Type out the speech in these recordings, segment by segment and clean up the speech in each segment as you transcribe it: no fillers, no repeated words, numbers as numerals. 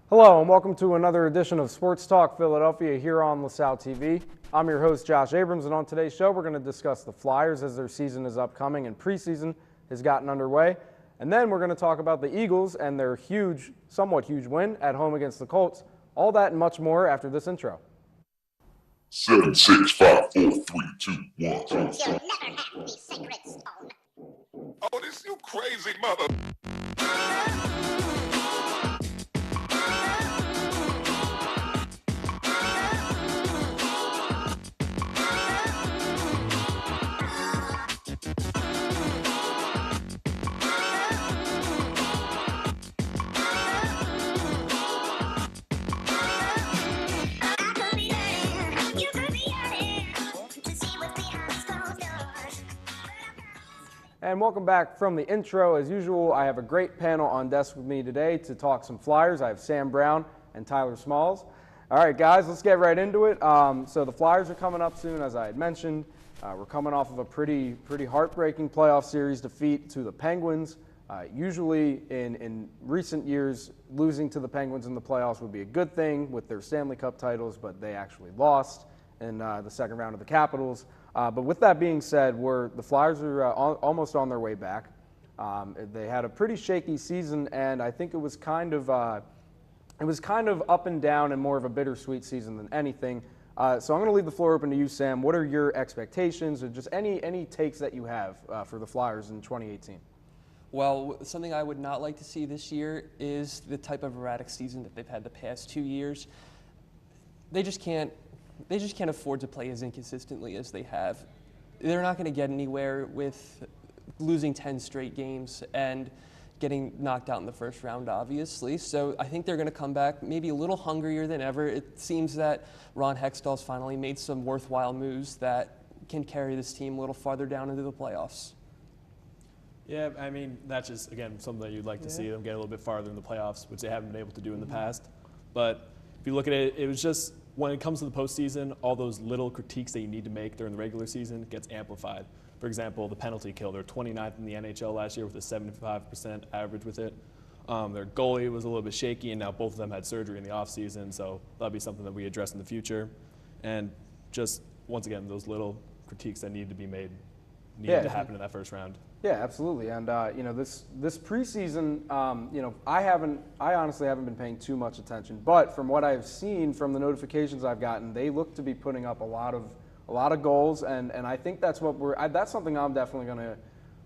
Hello and welcome to another edition of Sports Talk Philadelphia here on LaSalle TV. I'm your host Josh Abrams, and on today's show we're going to discuss the Flyers as their season is upcoming and preseason has gotten underway. And then we're going to talk about the Eagles and their somewhat huge win at home against the Colts. All that and much more after this intro. 7, 6, 5, 4, 3, 2, 1. You'll never have the sacred stone. Oh, this you crazy mother. And welcome back from the intro. As usual, I have a great panel on desk with me today to talk some Flyers. I have Sam Brown and Tyler Smalls. All right, guys, let's get right into it. So the Flyers are coming up soon, as I had mentioned. We're coming off of a pretty heartbreaking playoff series defeat to the Penguins. Usually in recent years, losing to the Penguins in the playoffs would be a good thing with their Stanley Cup titles, but they actually lost in the second round of the Capitals. But with that being said, the Flyers are almost on their way back. They had a pretty shaky season, and I think it was kind of up and down and more of a bittersweet season than anything. So I'm going to leave the floor open to you, Sam. What are your expectations, or just any takes that you have for the Flyers in 2018? Well, something I would not like to see this year is the type of erratic season that they've had the past 2 years. They just can't afford to play as inconsistently as they have. They're not going to get anywhere with losing 10 straight games and getting knocked out in the first round, obviously. So I think they're going to come back maybe a little hungrier than ever. It seems that Ron Hextall's finally made some worthwhile moves that can carry this team a little farther down into the playoffs. Yeah, I mean, that's just, again, something that you'd like to see them get a little bit farther in the playoffs, which they haven't been able to do in the past. But if you look at it, it was just, when it comes to the postseason, all those little critiques that you need to make during the regular season gets amplified. For example, the penalty kill. They're 29th in the NHL last year with a 75% average with it. Their goalie was a little bit shaky, and now both of them had surgery in the offseason, so that'll be something that we address in the future. And just, once again, those little critiques that need to be made needed to happen in that first round. Yeah, absolutely. And this preseason, I honestly haven't been paying too much attention. But from what I've seen from the notifications I've gotten, they look to be putting up a lot of goals, and I think that's that's something I'm definitely going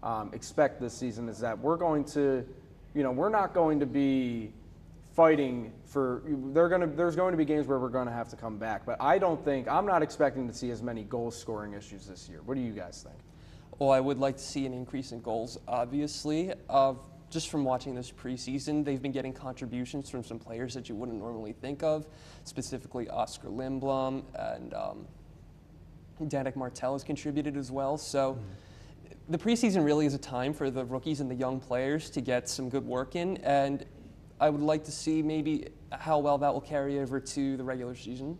to expect this season, is that we're going to, we're not going to be fighting for. There's going to be games where we're going to have to come back. But I'm not expecting to see as many goal scoring issues this year. What do you guys think? Well, I would like to see an increase in goals, obviously. Just from watching this preseason, they've been getting contributions from some players that you wouldn't normally think of, specifically Oscar Lindblom, and Danik Martel has contributed as well. So the preseason really is a time for the rookies and the young players to get some good work in, and I would like to see maybe how well that will carry over to the regular season.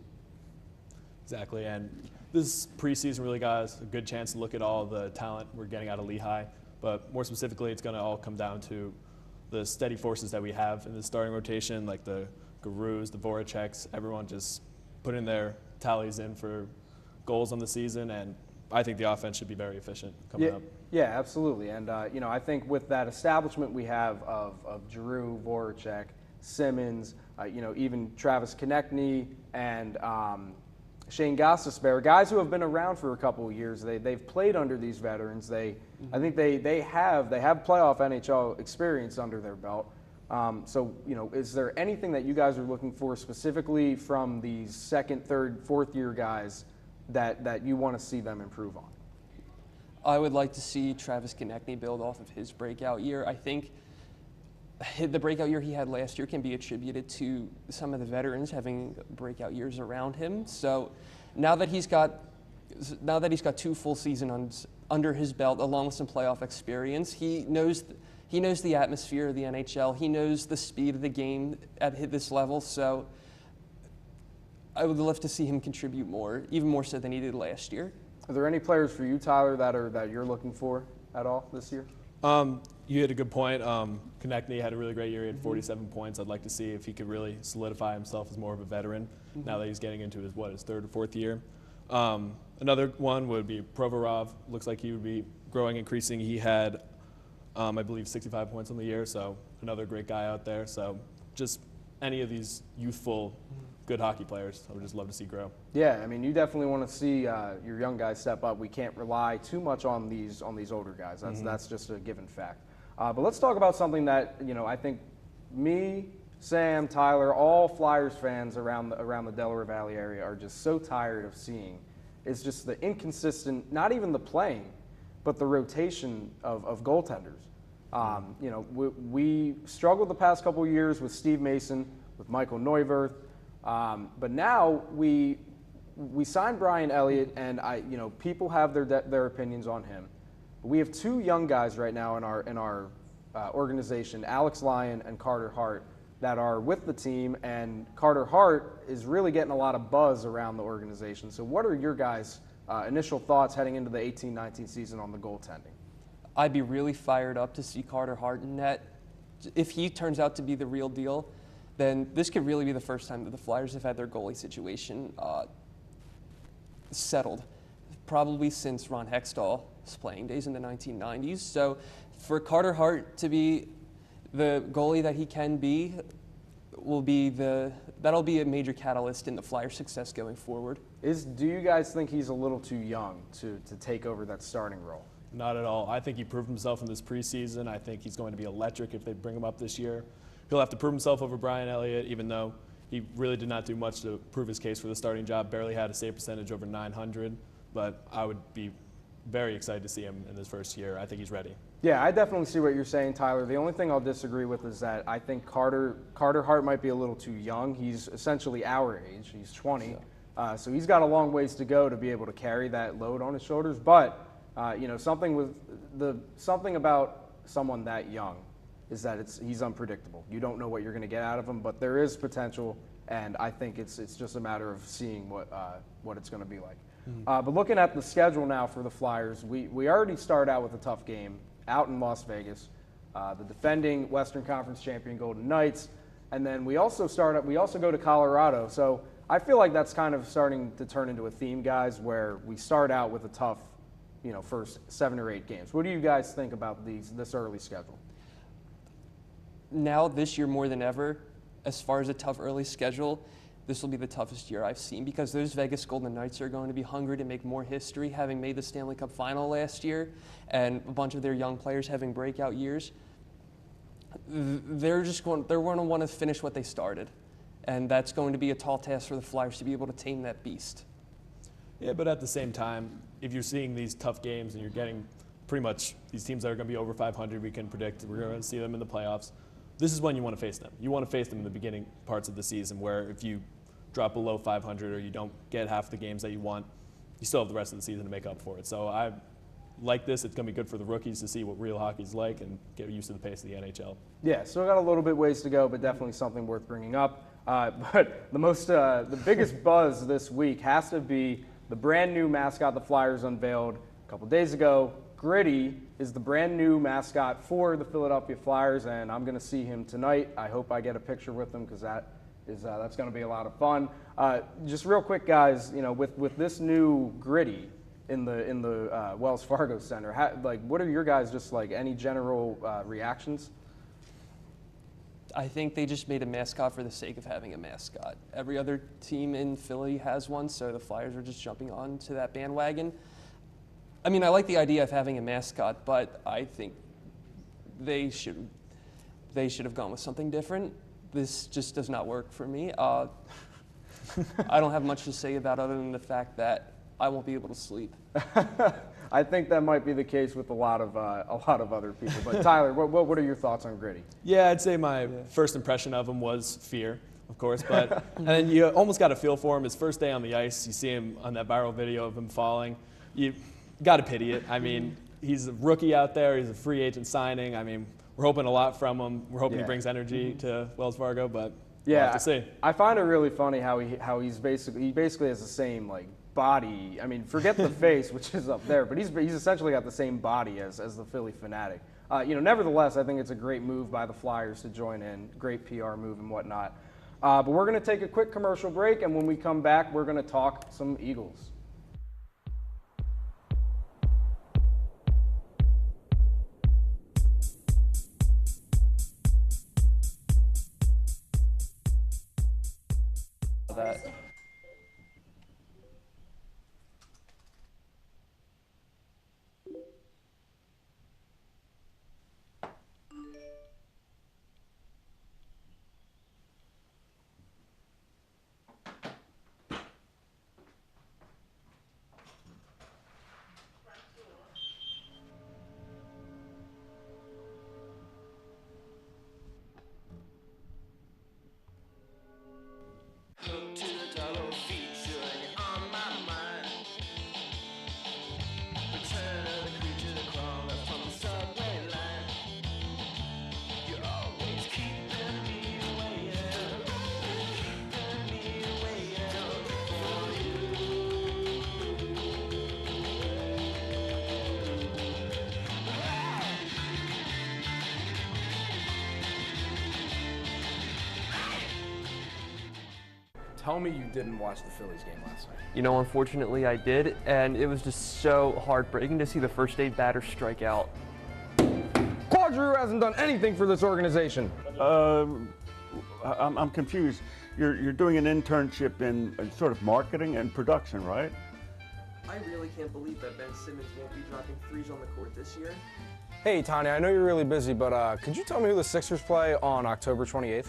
Exactly, and this preseason really got us a good chance to look at all the talent we're getting out of Lehigh, but more specifically, it's going to all come down to the steady forces that we have in the starting rotation, like the Garus, the Voraceks, everyone just putting their tallies in for goals on the season, and I think the offense should be very efficient coming up. Yeah, absolutely, and I think with that establishment we have of Giroux, Voracek, Simmons, even Travis Konechny and Shane Gostisbehere, guys who have been around for a couple of years. They've played under these veterans. I think they have playoff NHL experience under their belt. So is there anything that you guys are looking for specifically from these second, third, fourth year guys that you want to see them improve on? I would like to see Travis Konechny build off of his breakout year. I think the breakout year he had last year can be attributed to some of the veterans having breakout years around him. So now that he's got 2 full seasons under his belt, along with some playoff experience, he knows the atmosphere of the NHL. He knows the speed of the game at this level. So I would love to see him contribute more, even more so than he did last year. Are there any players for you, Tyler, that you're looking for at all this year? You hit a good point. Konechny had a really great year. He had 47 points. I'd like to see if he could really solidify himself as more of a veteran now that he's getting into his third or fourth year. Another one would be Provorov. Looks like he would be growing, increasing. He had, I believe, 65 points on the year, so another great guy out there. So just any of these youthful, good hockey players, I would just love to see grow. Yeah, I mean, you definitely want to see your young guys step up. We can't rely too much on these older guys. That's just a given fact. But let's talk about something that I think me, Sam, Tyler, all Flyers fans around the Delaware Valley area are just so tired of seeing. It's just the inconsistent, not even the playing, but the rotation of goaltenders. We struggled the past couple of years with Steve Mason, with Michael Neuwirth, but now we signed Brian Elliott, and people have their opinions on him. We have two young guys right now in our organization, Alex Lyon and Carter Hart, that are with the team, and Carter Hart is really getting a lot of buzz around the organization. So what are your guys' initial thoughts heading into the 18-19 season on the goaltending? I'd be really fired up to see Carter Hart in net. If he turns out to be the real deal, then this could really be the first time that the Flyers have had their goalie situation settled, probably since Ron Hextall's playing days in the 1990s. So for Carter Hart to be the goalie that he can be, that'll be a major catalyst in the Flyers' success going forward. Do you guys think he's a little too young to take over that starting role? Not at all. I think he proved himself in this preseason. I think he's going to be electric if they bring him up this year. He'll have to prove himself over Brian Elliott, even though he really did not do much to prove his case for the starting job. Barely had a save percentage over .900, but I would be very excited to see him in this first year. I think he's ready. Yeah, I definitely see what you're saying, Tyler. The only thing I'll disagree with is that I think Carter Hart might be a little too young. He's essentially our age. He's 20, so he's got a long ways to go to be able to carry that load on his shoulders. But something about someone that young is that he's unpredictable. You don't know what you're going to get out of him, but there is potential, and I think it's just a matter of seeing what it's going to be like. But looking at the schedule now for the Flyers, we already start out with a tough game out in Las Vegas, the defending Western Conference champion Golden Knights, and then we also go to Colorado. So I feel like that's kind of starting to turn into a theme, guys, where we start out with a tough, first 7 or 8 games. What do you guys think about this early schedule? Now, this year more than ever, as far as a tough early schedule, this will be the toughest year I've seen, because those Vegas Golden Knights are going to be hungry to make more history, having made the Stanley Cup final last year, and a bunch of their young players having breakout years. They're going to want to finish what they started, and that's going to be a tall task for the Flyers to be able to tame that beast. Yeah, but at the same time, if you're seeing these tough games and you're getting pretty much these teams that are going to be over 500, we can predict we're going to see them in the playoffs. This is when you want to face them. You want to face them in the beginning parts of the season, where if you drop below 500 or you don't get half the games that you want, you still have the rest of the season to make up for it. So I like this. It's going to be good for the rookies to see what real hockey's like and get used to the pace of the NHL. Yeah, still got a little bit ways to go, but definitely something worth bringing up. But the biggest buzz this week has to be the brand new mascot the Flyers unveiled a couple days ago. Gritty is the brand new mascot for the Philadelphia Flyers, and I'm going to see him tonight. I hope I get a picture with him, because that's going to be a lot of fun. Just real quick, guys, with this new Gritty in the Wells Fargo Center, what are your guys any general reactions? I think they just made a mascot for the sake of having a mascot. Every other team in Philly has one, so the Flyers are just jumping on to that bandwagon. I mean, I like the idea of having a mascot, but I think they should have gone with something different. This just does not work for me. I don't have much to say about it other than the fact that I won't be able to sleep. I think that might be the case with a lot of other people. But Tyler, what are your thoughts on Gritty? Yeah, I'd say my first impression of him was fear, of course, but and then you almost got a feel for him. His first day on the ice, you see him on that viral video of him falling. You got to pity it. I mean, he's a rookie out there. He's a free agent signing. I mean, we're hoping a lot from him. We're hoping he brings energy to Wells Fargo, but we'll have to see. I find it really funny how he basically has the same body. I mean, forget the face, which is up there, but he's essentially got the same body as the Philly Fanatic. Nevertheless, I think it's a great move by the Flyers to join in, great PR move and whatnot. But we're going to take a quick commercial break, and when we come back, we're going to talk some Eagles. That. Tell me you didn't watch the Phillies game last night. Unfortunately I did, and it was just so heartbreaking to see the first 8 batters strike out. Claude Giroux hasn't done anything for this organization. I'm confused. You're doing an internship in sort of marketing and production, right? I really can't believe that Ben Simmons won't be dropping threes on the court this year. Hey, Tanya, I know you're really busy, but could you tell me who the Sixers play on October 28th?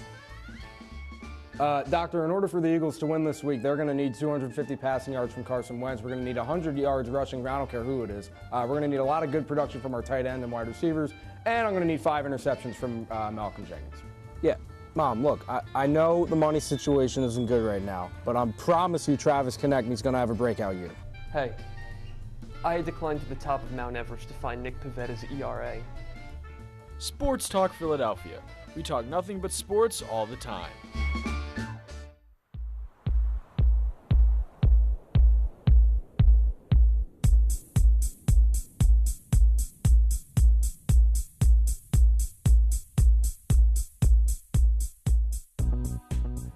Doctor, in order for the Eagles to win this week, they're going to need 250 passing yards from Carson Wentz. We're going to need 100 yards rushing. I don't care who it is. We're going to need a lot of good production from our tight end and wide receivers. And I'm going to need 5 interceptions from Malcolm Jenkins. Yeah, Mom, look, I know the money situation isn't good right now, but I promise you Travis Konechny's going to have a breakout year. Hey, I had to climb to the top of Mount Everest to find Nick Pavetta's ERA. Sports Talk Philadelphia. We talk nothing but sports all the time.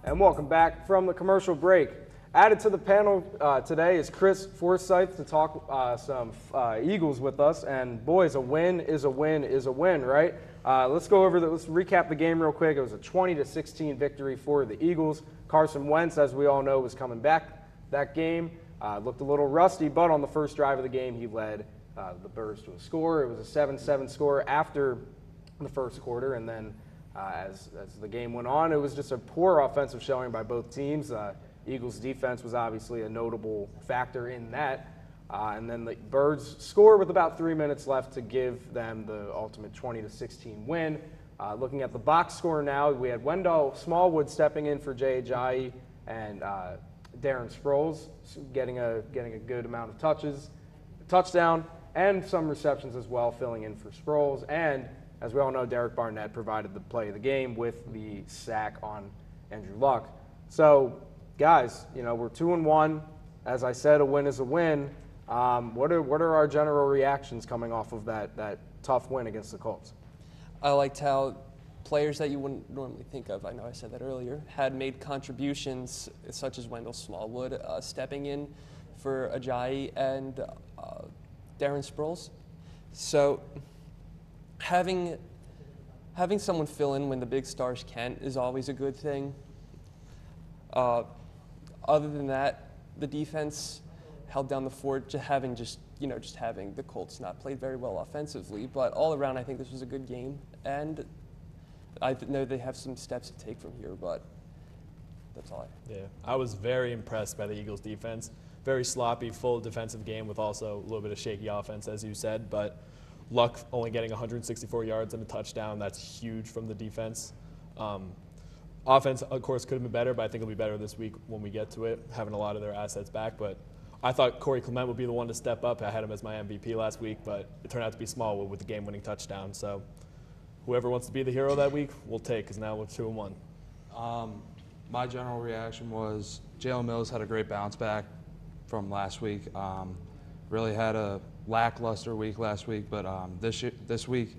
And welcome back from the commercial break. Added to the panel today is Chris Forsyth to talk some Eagles with us. And boys, a win is a win is a win, right? Let's recap the game real quick. It was a 20-16 victory for the Eagles. Carson Wentz, as we all know, was coming back that game. Looked a little rusty, but on the first drive of the game, he led the Birds to a score. It was a 7-7 score after the first quarter, and then as the game went on, it was just a poor offensive showing by both teams. Eagles' defense was obviously a notable factor in that. And then the Birds score with about 3 minutes left to give them the ultimate 20-16 win. Looking at the box score now, we had Wendell Smallwood stepping in for Jay Ajayi and Darren Sproles getting a good amount of touches, touchdown, and some receptions as well, filling in for Sproles. And as we all know, Derek Barnett provided the play of the game with the sack on Andrew Luck. So, guys, we're 2-1. As I said, a win is a win. What are our general reactions coming off of that tough win against the Colts? I liked how players that you wouldn't normally think of, I know I said that earlier, had made contributions such as Wendell Smallwood stepping in for Ajayi and Darren Sproles. So having someone fill in when the big stars can't is always a good thing. Other than that, the defense held down the fort, having the Colts not played very well offensively. But all around, I think this was a good game, and I know they have some steps to take from here. But that's all I was very impressed by the Eagles' defense. Very sloppy, full defensive game with also a little bit of shaky offense, as you said. But Luck only getting 164 yards and a touchdown. That's huge from the defense. Offense, of course, could have been better, but I think it'll be better this week when we get to it, having a lot of their assets back. But I thought Corey Clement would be the one to step up. I had him as my MVP last week, but it turned out to be Smallwood with the game-winning touchdown. So whoever wants to be the hero that week, we'll take, because now we're 2-1. My general reaction was Jalen Mills had a great bounce back from last week. Really had a lackluster week last week, but this week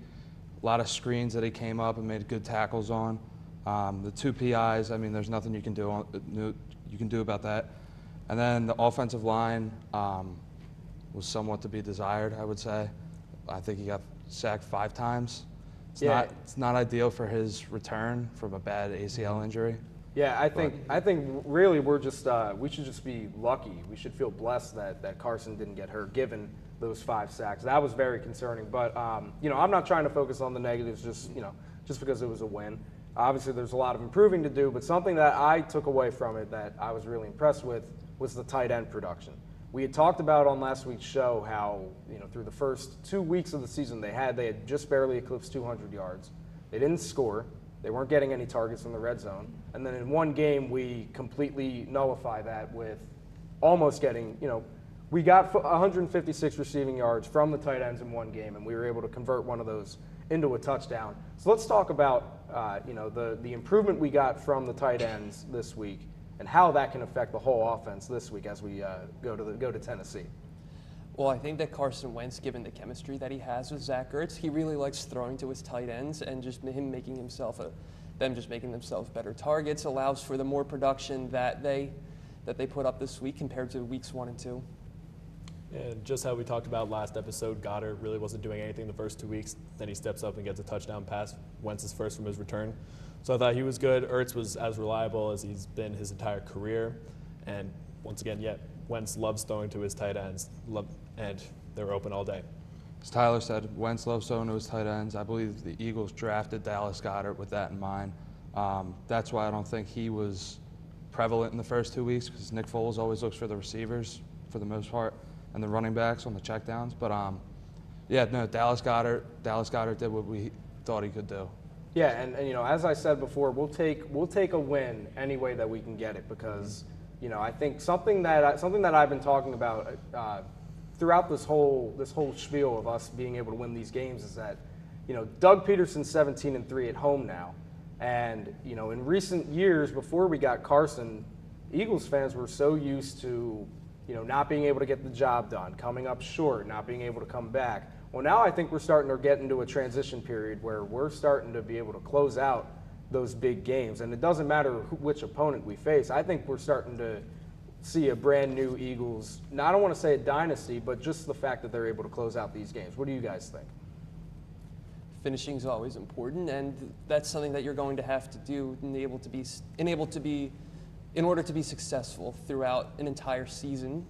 A lot of screens that he came up and made good tackles on. The 2 PIs, I mean, there's nothing you can do about that. And then the offensive line was somewhat to be desired, I would say. I think he got sacked 5 times. It's not ideal for his return from a bad ACL injury. Yeah, I think really we should just be lucky. We should feel blessed that Carson didn't get hurt, given those 5 sacks. That was very concerning. But I'm not trying to focus on the negatives just because it was a win. Obviously, there's a lot of improving to do, but something that I took away from it that I was really impressed with was the tight end production. We had talked about on last week's show how, through the first 2 weeks of the season they had just barely eclipsed 200 yards. They didn't score. They weren't getting any targets in the red zone. And then in one game, we completely nullify that with almost getting, we got 156 receiving yards from the tight ends in one game, and we were able to convert one of those into a touchdown. So let's talk about, the improvement we got from the tight ends this week and how that can affect the whole offense this week as we go to Tennessee. Well, I think that Carson Wentz, given the chemistry that he has with Zach Ertz, he really likes throwing to his tight ends, and just him making them making themselves better targets allows for the more production that they put up this week compared to weeks 1 and 2. And just how we talked about last episode, Goddard really wasn't doing anything the first 2 weeks. Then he steps up and gets a touchdown pass. Wentz is first from his return. So I thought he was good. Ertz was as reliable as he's been his entire career. And once again, Wentz loves throwing to his tight ends, and they were open all day. As Tyler said, Wentz loves throwing to his tight ends. I believe the Eagles drafted Dallas Goedert with that in mind. That's why I don't think he was prevalent in the first 2 weeks, because Nick Foles always looks for the receivers for the most part and the running backs on the checkdowns. But Dallas Goedert did what we thought he could do. Yeah, and as I said before, we'll take a win any way that we can get it, because I think something that I've been talking about throughout this whole spiel of us being able to win these games is that Doug Peterson's 17-3 at home now, and in recent years before we got Carson, Eagles fans were so used to not being able to get the job done, coming up short, not being able to come back. Well, now I think we're starting to get into a transition period where we're starting to be able to close out those big games. And it doesn't matter which opponent we face. I think we're starting to see a brand new Eagles, I don't want to say a dynasty, but just the fact that they're able to close out these games. What do you guys think? Finishing is always important, and that's something that you're going to have to do in order to be successful throughout an entire season,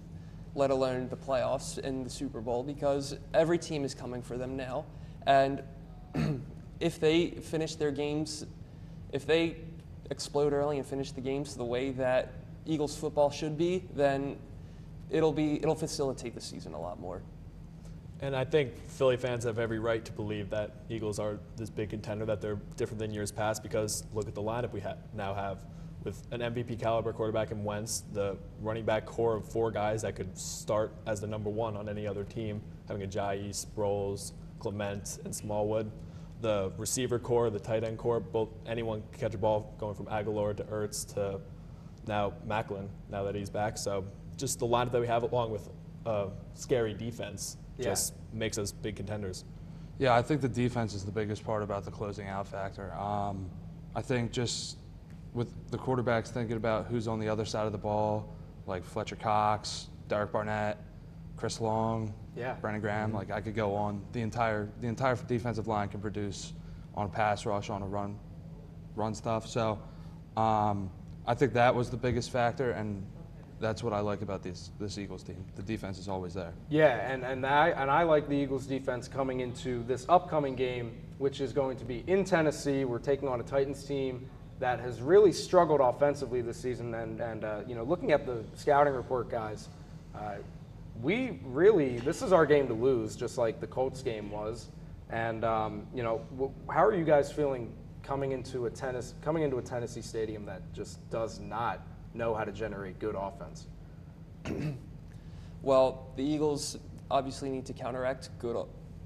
let alone the playoffs and the Super Bowl, because every team is coming for them now. And if they finish their games, if they explode early and finish the games the way that Eagles football should be, then it'll facilitate the season a lot more. And I think Philly fans have every right to believe that Eagles are this big contender, that they're different than years past, because look at the lineup we now have. With an MVP caliber quarterback in Wentz, the running back core of 4 guys that could start as the number 1 on any other team, having Ajayi, Sproles, Clement, and Smallwood. The receiver core, the tight end core, anyone can catch a ball, going from Aguilar to Ertz to now Macklin, now that he's back. So just the lineup that we have, along with a scary defense, just makes us big contenders. Yeah, I think the defense is the biggest part about the closing out factor. I think just with the quarterbacks thinking about who's on the other side of the ball, like Fletcher Cox, Derek Barnett, Chris Long, Brandon Graham, like I could go on. The entire defensive line can produce on a pass rush, on a run stuff. So I think that was the biggest factor, and that's what I like about this Eagles team. The defense is always there. Yeah, and I like the Eagles defense coming into this upcoming game, which is going to be in Tennessee. We're taking on a Titans team that has really struggled offensively this season. And looking at the scouting report, guys, this is our game to lose, just like the Colts game was. And how are you guys feeling coming into a Tennessee stadium that just does not know how to generate good offense? Well, the Eagles obviously need to counteract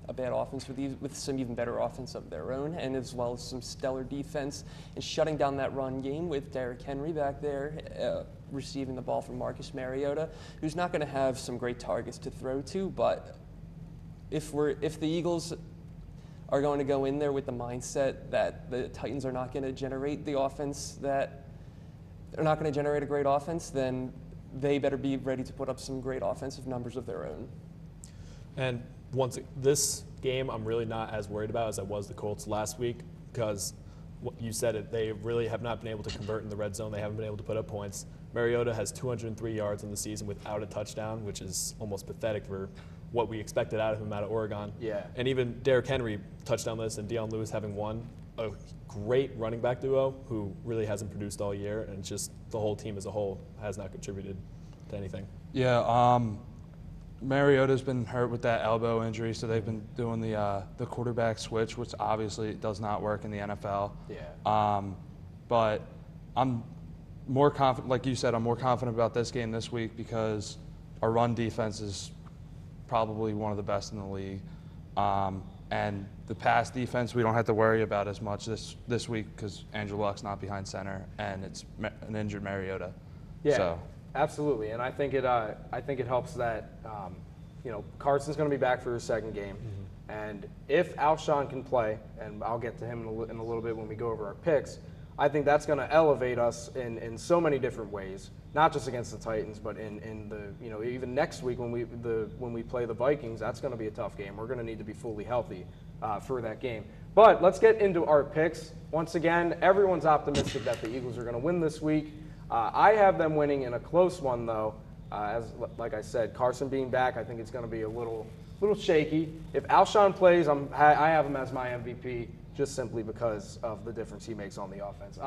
a bad offense with some even better offense of their own, and as well as some stellar defense, and shutting down that run game with Derrick Henry back there, receiving the ball from Marcus Mariota, who's not going to have some great targets to throw to. But if the Eagles are going to go in there with the mindset that the Titans are not going to generate the offense that they're not going to generate a great offense, then they better be ready to put up some great offensive numbers of their own. And this game, I'm really not as worried about as I was the Colts last week, because you said it, they really have not been able to convert in the red zone. They haven't been able to put up points. Mariota has 203 yards in the season without a touchdown, which is almost pathetic for what we expected out of him out of Oregon. Yeah. And even Derrick Henry, touchdown list, and Deion Lewis having won, a great running back duo who really hasn't produced all year, and just the whole team as a whole has not contributed to anything. Yeah, Mariota's been hurt with that elbow injury, so they've been doing the quarterback switch, which obviously does not work in the NFL. Yeah. But I'm more confident, like you said, I'm more confident about this game this week because our run defense is probably one of the best in the league. And the pass defense we don't have to worry about as much this week because Andrew Luck's not behind center and it's an injured Mariota. Yeah, So. absolutely. And I think it helps that Carson's going to be back for his second game, and if Alshon can play, and I'll get to him in a little bit when we go over our picks, I think that's going to elevate us in so many different ways, not just against the Titans, but in the even next week when we play the Vikings, that's going to be a tough game. We're going to need to be fully healthy for that game. But let's get into our picks. Once again, everyone's optimistic that the Eagles are going to win this week. I have them winning in a close one, though. Like I said, Carson being back, I think it's going to be a little shaky. If Alshon plays, I have him as my MVP just simply because of the difference he makes on the offense.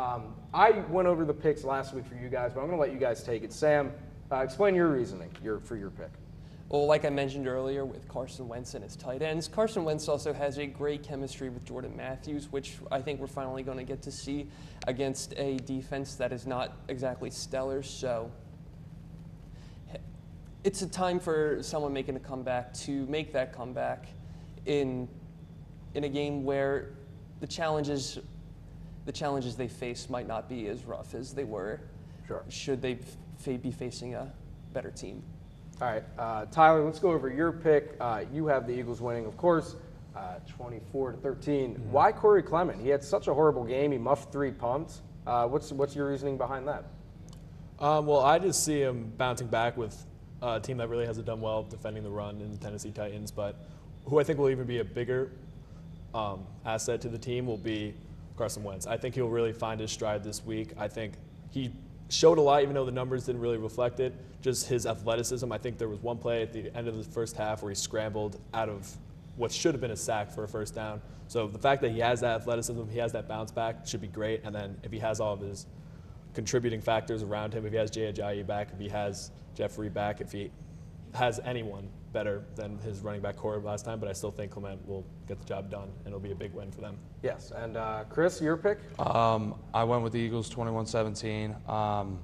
I went over the picks last week for you guys, but I'm going to let you guys take it. Sam, explain your reasoning for your pick. Well, like I mentioned earlier with Carson Wentz and his tight ends, Carson Wentz also has a great chemistry with Jordan Matthews, which I think we're finally going to get to see against a defense that is not exactly stellar. So it's a time for someone making a comeback to make that comeback in a game where the challenges they face might not be as rough as they were. Sure. Should they be facing a better team. All right, Tyler, let's go over your pick. You have the Eagles winning, of course, 24-13. Why Corey Clement? He had such a horrible game. He muffed 3 punts. What's your reasoning behind that? Well, I just see him bouncing back with a team that really hasn't done well defending the run in the Tennessee Titans, but who I think will even be a bigger asset to the team will be Carson Wentz. I think he'll really find his stride this week. I think he showed a lot, even though the numbers didn't really reflect it. Just his athleticism. I think there was one play at the end of the first half where he scrambled out of what should have been a sack for a first down. So the fact that he has that athleticism, he has that bounce back, should be great. And then if he has all of his contributing factors around him, if he has Jay Ajayi back, if he has Jeffrey back, if he has anyone better than his running back core last time, but I still think Clement will get the job done, and it'll be a big win for them. Yes, and Chris, your pick? I went with the Eagles 21-17.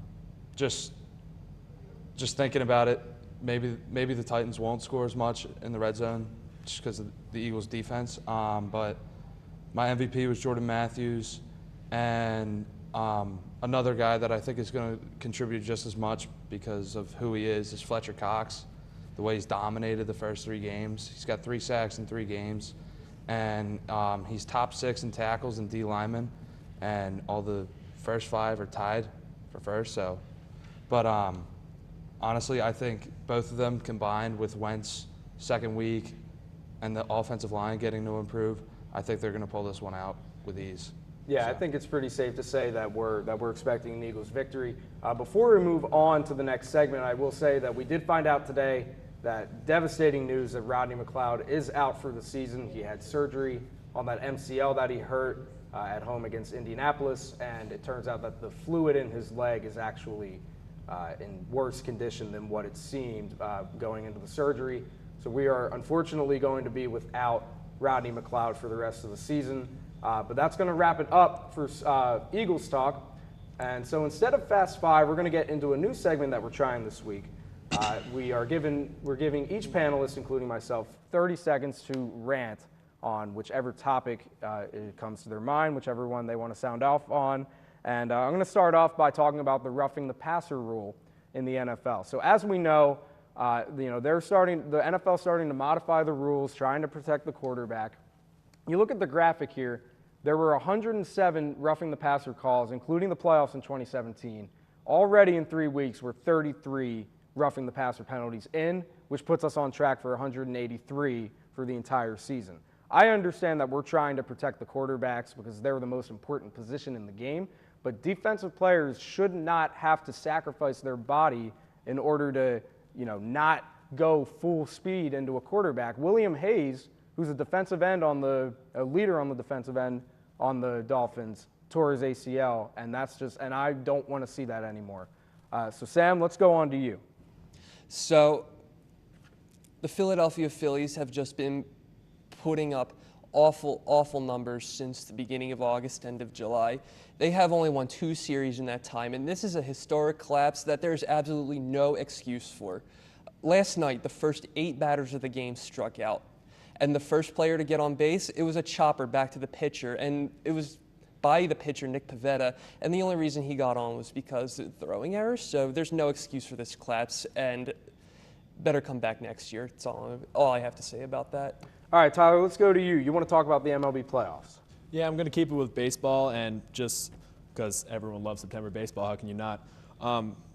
Just thinking about it, maybe the Titans won't score as much in the red zone just because of the Eagles' defense. But my MVP was Jordan Matthews, and another guy that I think is going to contribute just as much because of who he is Fletcher Cox. The way he's dominated the first 3 games. He's got 3 sacks in 3 games. And he's top 6 in tackles and D linemen. And all the first 5 are tied for first. So, but honestly, I think both of them combined with Wentz second week and the offensive line getting to improve, I think they're going to pull this one out with ease. Yeah, I think it's pretty safe to say that we're expecting an Eagles victory. Before we move on to the next segment, I will say that we did find out today that devastating news that Rodney McLeod is out for the season. He had surgery on that MCL that he hurt at home against Indianapolis, and it turns out that the fluid in his leg is actually in worse condition than what it seemed going into the surgery. So we are unfortunately going to be without Rodney McLeod for the rest of the season. But that's going to wrap it up for Eagles talk. And so instead of Fast Five, we're going to get into a new segment that we're trying this week. We're giving each panelist, including myself, 30 seconds to rant on whichever topic it comes to their mind, whichever one they want to sound off on. And I'm going to start off by talking about the roughing the passer rule in the NFL. So as we know, the NFL starting to modify the rules, trying to protect the quarterback. You look at the graphic here, there were 107 roughing the passer calls, including the playoffs in 2017. Already in 3 weeks, we're 33 roughing the passer penalties in, which puts us on track for 183 for the entire season. I understand that we're trying to protect the quarterbacks because they're the most important position in the game, but defensive players should not have to sacrifice their body in order to, not go full speed into a quarterback. William Hayes, who's a defensive end a leader on the defensive end on the Dolphins, tore his ACL, and I don't want to see that anymore. So Sam, let's go on to you. So the Philadelphia Phillies have just been putting up awful numbers since the beginning of August, end of July. They have only won 2 series in that time, and this is a historic collapse that there's absolutely no excuse for. Last night, the first 8 batters of the game struck out, and the first player to get on base, it was a chopper back to the pitcher, and it was by the pitcher, Nick Pivetta, and the only reason he got on was because of throwing errors, so there's no excuse for this collapse, and better come back next year. That's all I have to say about that. All right, Tyler, let's go to you. You want to talk about the MLB playoffs? Yeah, I'm going to keep it with baseball, and just because everyone loves September baseball, how can you not?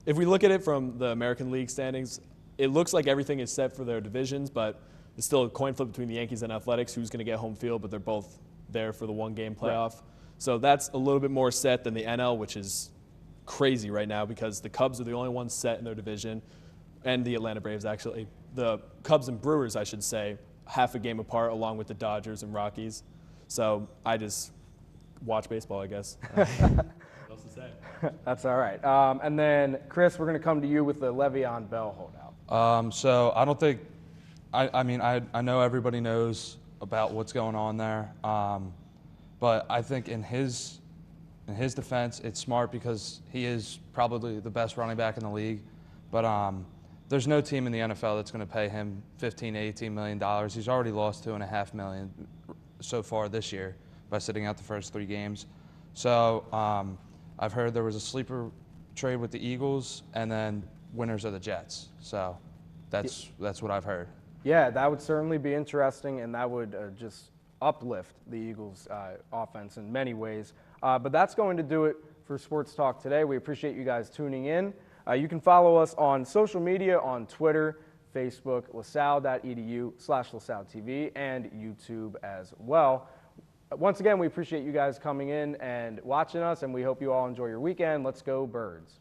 If we look at it from the American League standings, it looks like everything is set for their divisions, but it's still a coin flip between the Yankees and Athletics, who's going to get home field, but they're both there for the one-game playoff. Right. So that's a little bit more set than the NL, which is crazy right now because the Cubs are the only ones set in their division, and the Atlanta Braves, actually. The Cubs and Brewers, I should say, half a game apart, along with the Dodgers and Rockies. So I just watch baseball, I guess. What else to say? That's all right. And then, Chris, we're going to come to you with the Le'Veon Bell holdout. So I don't think – I know everybody knows about what's going on there. But I think in his defense, it's smart because he is probably the best running back in the league. But there's no team in the NFL that's going to pay him $15 to $18 million. He's already lost $2.5 million so far this year by sitting out the first 3 games. So I've heard there was a sleeper trade with the Eagles and then winners of the Jets. So that's what I've heard. Yeah, that would certainly be interesting, and that would just uplift the Eagles' offense in many ways. But that's going to do it for Sports Talk today. We appreciate you guys tuning in. You can follow us on social media, on Twitter, Facebook, lasalle.edu/LaSalleTV, and YouTube as well. Once again, we appreciate you guys coming in and watching us, and we hope you all enjoy your weekend. Let's go Birds.